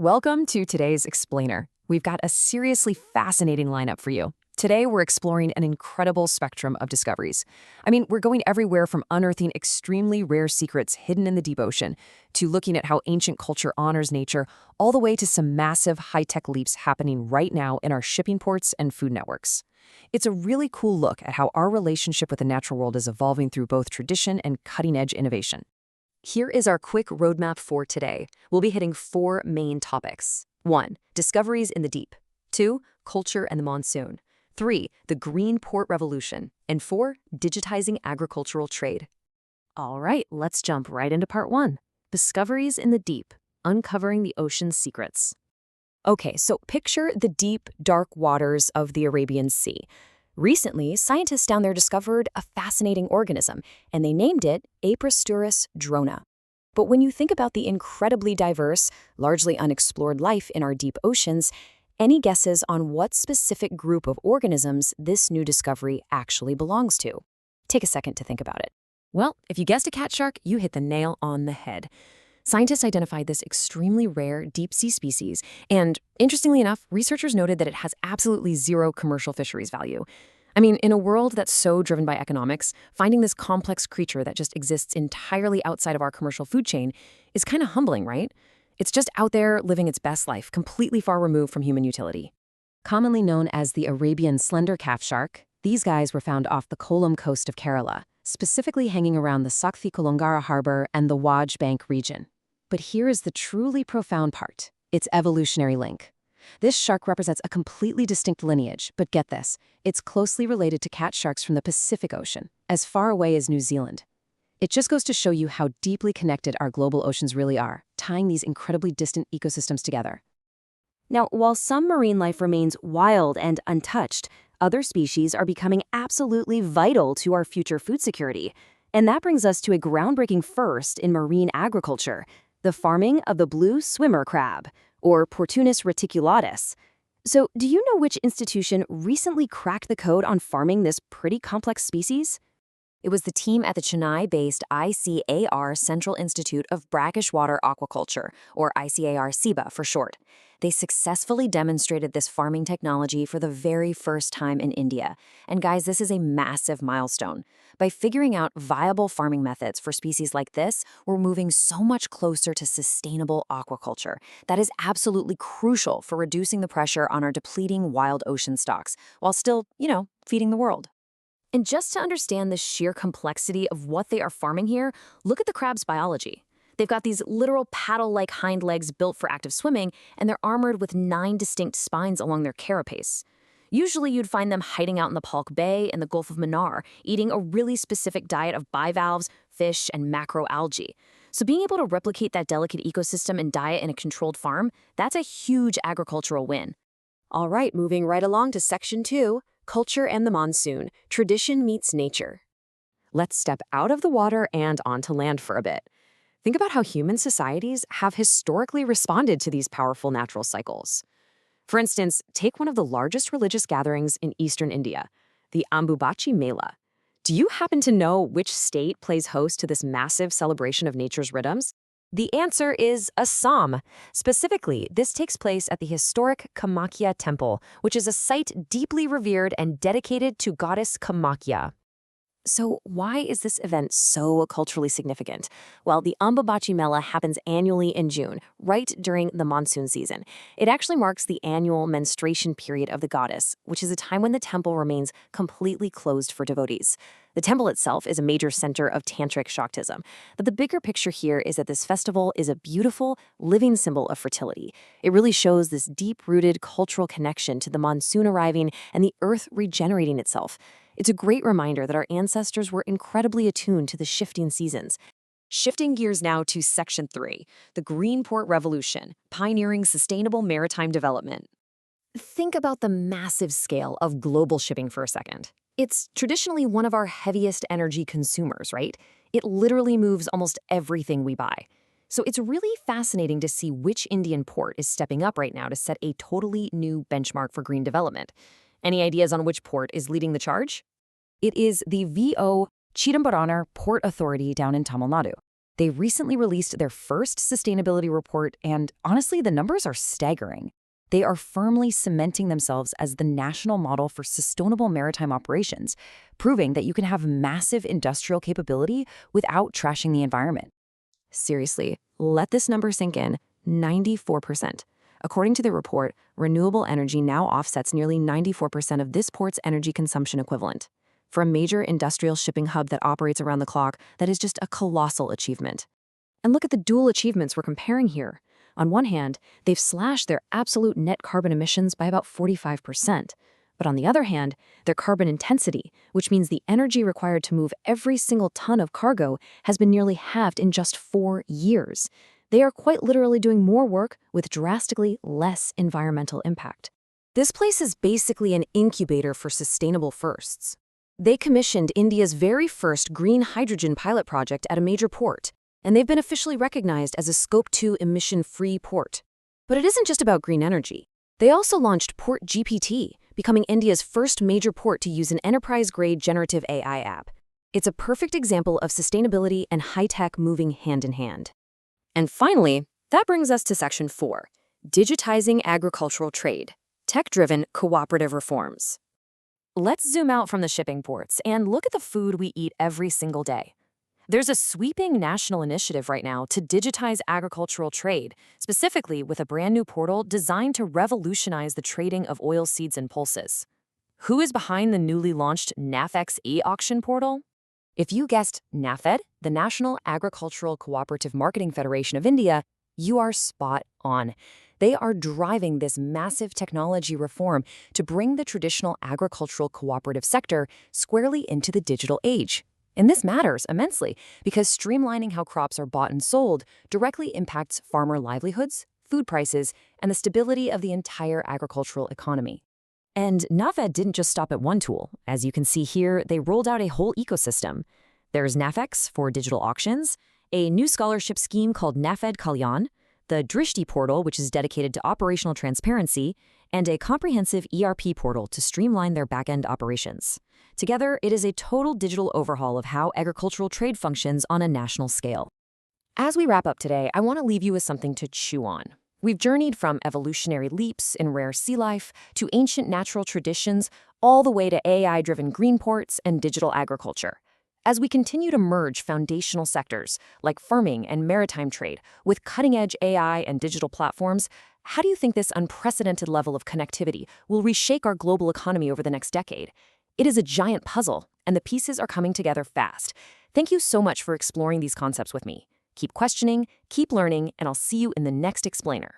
Welcome to today's Explainer. We've got a seriously fascinating lineup for you. Today, we're exploring an incredible spectrum of discoveries. We're going everywhere from unearthing extremely rare secrets hidden in the deep ocean to looking at how ancient culture honors nature, all the way to some massive high-tech leaps happening right now in our shipping ports and food networks. It's a really cool look at how our relationship with the natural world is evolving through both tradition and cutting-edge innovation. Here is our quick roadmap for today. We'll be hitting 4 main topics. 1. Discoveries in the deep. 2. Culture and the monsoon. 3. The Green Port Revolution. And 4. Digitizing agricultural trade. All right, let's jump right into part 1. Discoveries in the deep. Uncovering the ocean's secrets. Okay, so picture the deep, dark waters of the Arabian Sea. Recently, scientists down there discovered a fascinating organism, and they named it Aprosteurus drona. But when you think about the incredibly diverse, largely unexplored life in our deep oceans, any guesses on what specific group of organisms this new discovery actually belongs to? Take a second to think about it. Well, if you guessed a cat shark, you hit the nail on the head. Scientists identified this extremely rare deep-sea species, and interestingly enough, researchers noted that it has absolutely zero commercial fisheries value. In a world that's so driven by economics, finding this complex creature that just exists entirely outside of our commercial food chain is kind of humbling, right? It's just out there living its best life, completely far removed from human utility. Commonly known as the Arabian slender calf shark, these guys were found off the Kollam coast of Kerala, specifically hanging around the Sakthi Kolangara harbor and the Waj Bank region. But here is the truly profound part, its evolutionary link. This shark represents a completely distinct lineage, but get this, it's closely related to cat sharks from the Pacific Ocean, as far away as New Zealand. It just goes to show you how deeply connected our global oceans really are, tying these incredibly distant ecosystems together. Now, while some marine life remains wild and untouched, other species are becoming absolutely vital to our future food security. And that brings us to a groundbreaking first in marine agriculture, the farming of the blue swimmer crab, or Portunus reticulatus. So, do you know which institution recently cracked the code on farming this pretty complex species? It was the team at the Chennai-based ICAR Central Institute of Brackish Water Aquaculture, or ICAR-CIBA for short. They successfully demonstrated this farming technology for the very first time in India. And guys, this is a massive milestone. By figuring out viable farming methods for species like this, we're moving so much closer to sustainable aquaculture. That is absolutely crucial for reducing the pressure on our depleting wild ocean stocks, while still, feeding the world. And just to understand the sheer complexity of what they are farming here, look at the crab's biology. They've got these literal paddle-like hind legs built for active swimming, and they're armored with 9 distinct spines along their carapace. Usually you'd find them hiding out in the Palk Bay and the Gulf of Mannar, eating a really specific diet of bivalves, fish, and macroalgae. So being able to replicate that delicate ecosystem and diet in a controlled farm, that's a huge agricultural win. All right, moving right along to Section 2. Culture and the monsoon, tradition meets nature. Let's step out of the water and onto land for a bit. Think about how human societies have historically responded to these powerful natural cycles. For instance, take one of the largest religious gatherings in eastern India, the Ambubachi Mela. Do you happen to know which state plays host to this massive celebration of nature's rhythms? The answer is Assam. Specifically, this takes place at the historic Kamakya Temple, which is a site deeply revered and dedicated to goddess Kamakya. So why is this event so culturally significant? Well, the Ambubachi Mela happens annually in June, right during the monsoon season. It actually marks the annual menstruation period of the goddess, which is a time when the temple remains completely closed for devotees. The temple itself is a major center of tantric Shaktism, but the bigger picture here is that this festival is a beautiful, living symbol of fertility. It really shows this deep-rooted cultural connection to the monsoon arriving and the earth regenerating itself. It's a great reminder that our ancestors were incredibly attuned to the shifting seasons. Shifting gears now to Section 3, the Green Port Revolution, pioneering sustainable maritime development. Think about the massive scale of global shipping for a second. It's traditionally one of our heaviest energy consumers, right? It literally moves almost everything we buy. So it's really fascinating to see which Indian port is stepping up right now to set a totally new benchmark for green development. Any ideas on which port is leading the charge? It is the VO Chidambaram Port Authority down in Tamil Nadu. They recently released their first sustainability report, and honestly, the numbers are staggering. They are firmly cementing themselves as the national model for sustainable maritime operations, proving that you can have massive industrial capability without trashing the environment. Seriously, let this number sink in, 94%. According to the report, renewable energy now offsets nearly 94% of this port's energy consumption equivalent. For a major industrial shipping hub that operates around the clock, that is just a colossal achievement. And look at the dual achievements we're comparing here. On one hand, they've slashed their absolute net carbon emissions by about 45%. But on the other hand, their carbon intensity, which means the energy required to move every single ton of cargo, has been nearly halved in just 4 years. They are quite literally doing more work with drastically less environmental impact. This place is basically an incubator for sustainable firsts. They commissioned India's very first green hydrogen pilot project at a major port, and they've been officially recognized as a Scope 2 emission-free port. But it isn't just about green energy. They also launched Port GPT, becoming India's first major port to use an enterprise-grade generative AI app. It's a perfect example of sustainability and high-tech moving hand in hand. And finally, that brings us to Section 4, Digitizing Agricultural Trade, Tech-Driven Cooperative Reforms. Let's zoom out from the shipping ports and look at the food we eat every single day. There's a sweeping national initiative right now to digitize agricultural trade, specifically with a brand new portal designed to revolutionize the trading of oilseeds and pulses. Who is behind the newly launched NAFEX e-auction portal? If you guessed NAFED, the National Agricultural Cooperative Marketing Federation of India, you are spot on. They are driving this massive technology reform to bring the traditional agricultural cooperative sector squarely into the digital age. And this matters immensely because streamlining how crops are bought and sold directly impacts farmer livelihoods, food prices, and the stability of the entire agricultural economy. And NAFED didn't just stop at one tool. As you can see here, they rolled out a whole ecosystem. There's NAFEX for digital auctions, a new scholarship scheme called NAFED Kalyan, the Drishti portal, which is dedicated to operational transparency, and a comprehensive ERP portal to streamline their back-end operations. Together, it is a total digital overhaul of how agricultural trade functions on a national scale. As we wrap up today, I want to leave you with something to chew on. We've journeyed from evolutionary leaps in rare sea life to ancient natural traditions, all the way to AI-driven green ports and digital agriculture. As we continue to merge foundational sectors like farming and maritime trade with cutting-edge AI and digital platforms, how do you think this unprecedented level of connectivity will reshape our global economy over the next decade? It is a giant puzzle, and the pieces are coming together fast. Thank you so much for exploring these concepts with me. Keep questioning, keep learning, and I'll see you in the next explainer.